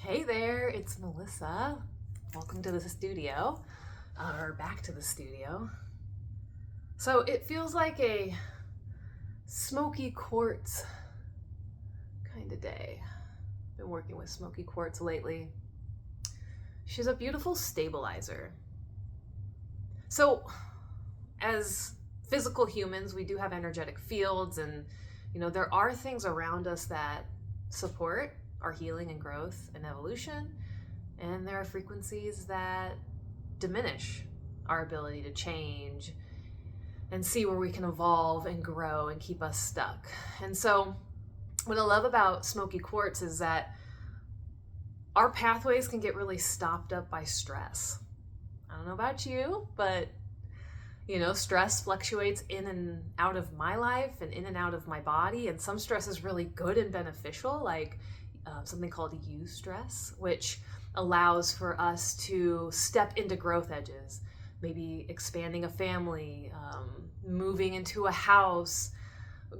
Hey there, it's Melissa. Welcome to the studio, or back to the studio. So it feels like a smoky quartz kind of day. Been working with smoky quartz lately. She's a beautiful stabilizer. So, as physical humans, we do have energetic fields, and there are things around us that support our healing and growth and evolution, and there are frequencies that diminish our ability to change and see where we can evolve and grow and keep us stuck. And so, what I love about smoky quartz is that our pathways can get really stopped up by stress. I don't know about you, but stress fluctuates in and out of my life and in and out of my body. And some stress is really good and beneficial, like something called eustress, which allows for us to step into growth edges, maybe expanding a family, moving into a house,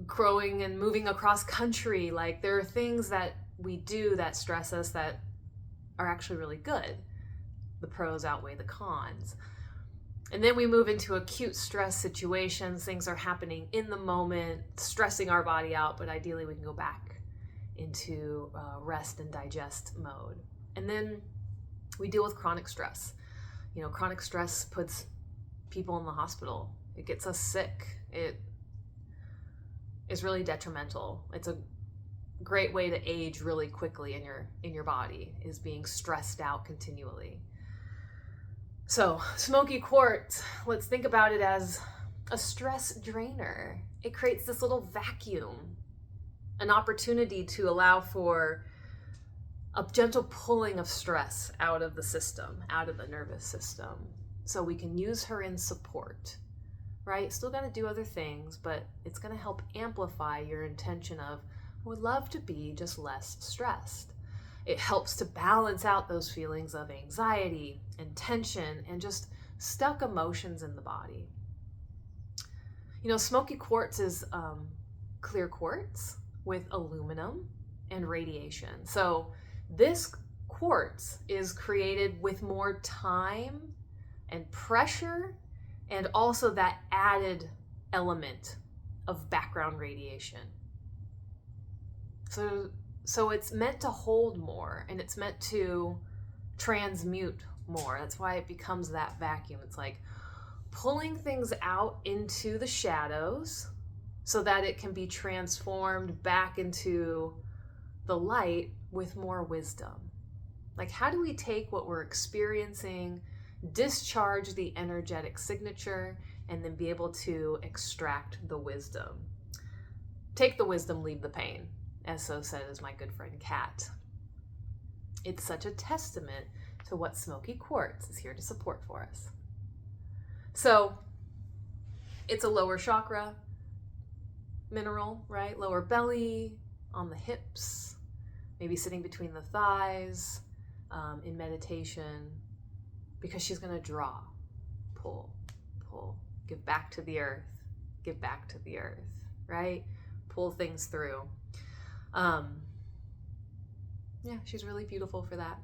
growing and moving across country. Like, there are things that we do that stress us that are actually really good. The pros outweigh the cons. And then we move into acute stress situations. Things are happening in the moment, stressing our body out, but ideally we can go back into rest and digest mode. And then we deal with chronic stress. Chronic stress puts people in the hospital. It gets us sick. It is really detrimental. It's a great way to age really quickly in your body, is being stressed out continually. So, smoky quartz, let's think about it as a stress drainer. It creates this little vacuum, an opportunity to allow for a gentle pulling of stress out of the system, out of the nervous system, so we can use her in support, right? Still got to do other things, but it's going to help amplify your intention of, I would love to be just less stressed. It helps to balance out those feelings of anxiety and tension and just stuck emotions in the body. Smoky quartz is clear quartz with aluminum and radiation. So this quartz is created with more time and pressure, and also that added element of background radiation. So it's meant to hold more, and it's meant to transmute more. That's why it becomes that vacuum. It's like pulling things out into the shadows so that it can be transformed back into the light with more wisdom. Like, how do we take what we're experiencing, discharge the energetic signature, and then be able to extract the wisdom? Take the wisdom, leave the pain, as so said is my good friend Kat. It's such a testament to what smoky quartz is here to support for us. So it's a lower chakra mineral, right? Lower belly, on the hips, maybe sitting between the thighs, in meditation, because she's going to draw, pull, give back to the earth, right? Pull things through. She's really beautiful for that.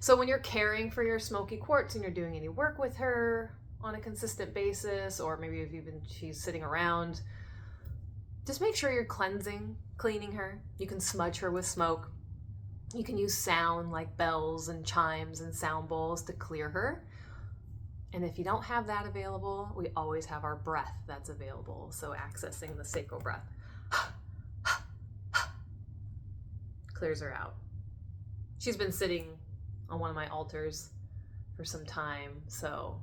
So when you're caring for your smoky quartz and you're doing any work with her on a consistent basis, or maybe if she's sitting around, just make sure you're cleaning her. You can smudge her with smoke. You can use sound like bells and chimes and sound bowls to clear her. And if you don't have that available, we always have our breath that's available. So accessing the sacral breath clears her out. She's been sitting on one of my altars for some time, so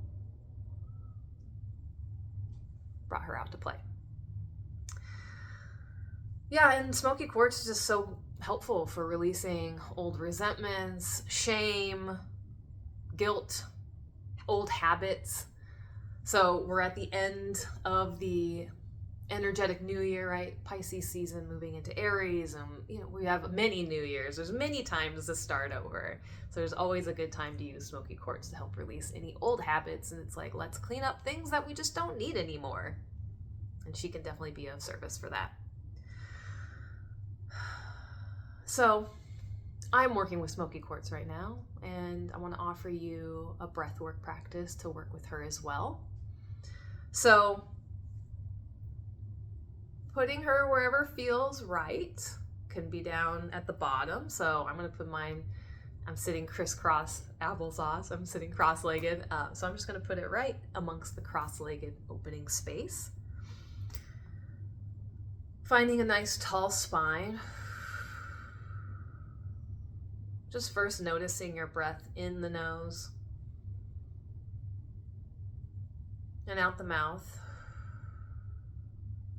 brought her out to play. Yeah, and smoky quartz is just so helpful for releasing old resentments, shame, guilt, old habits. So we're at the end of the energetic new year, right? Pisces season moving into Aries, and we have many new years. There's many times to start over. So there's always a good time to use smoky quartz to help release any old habits. And it's like, let's clean up things that we just don't need anymore. And she can definitely be of service for that. So I'm working with Smoky Quartz right now, and I want to offer you a breathwork practice to work with her as well. So putting her wherever feels right, can be down at the bottom. So I'm going to put mine, I'm sitting crisscross applesauce. I'm sitting cross-legged. So I'm just going to put it right amongst the cross-legged opening space. Finding a nice tall spine. Just first noticing your breath in the nose and out the mouth.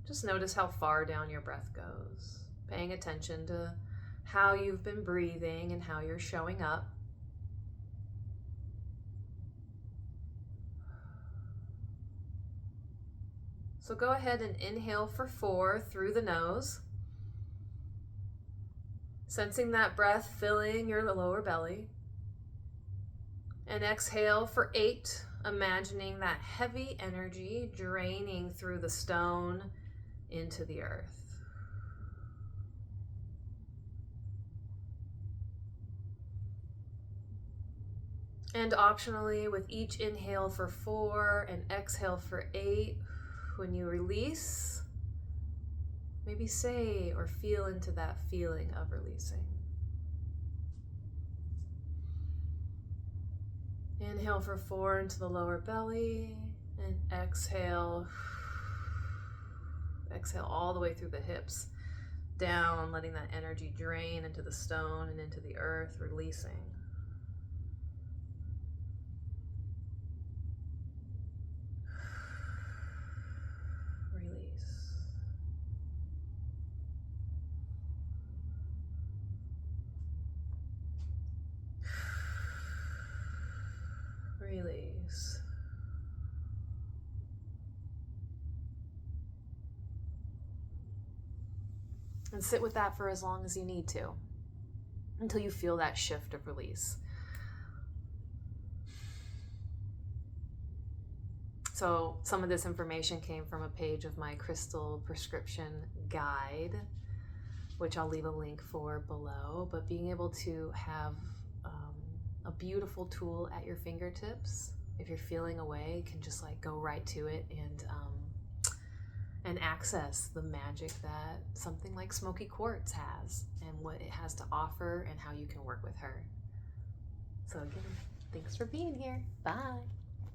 Just notice how far down your breath goes. Paying attention to how you've been breathing and how you're showing up. So go ahead and inhale for 4 through the nose. Sensing that breath filling your lower belly. And exhale for 8, imagining that heavy energy draining through the stone into the earth. And optionally, with each inhale for 4 and exhale for 8, when you release, maybe say or feel into that feeling of releasing. Inhale for 4 into the lower belly, and exhale. Exhale all the way through the hips, down, letting that energy drain into the stone and into the earth, releasing. Release. Release. And sit with that for as long as you need to, until you feel that shift of release. So some of this information came from a page of my crystal prescription guide, which I'll leave a link for below. But being able to have a beautiful tool at your fingertips, if you're feeling away, can just like go right to it and access the magic that something like Smoky Quartz has, and what it has to offer, and how you can work with her. So again, thanks for being here. Bye.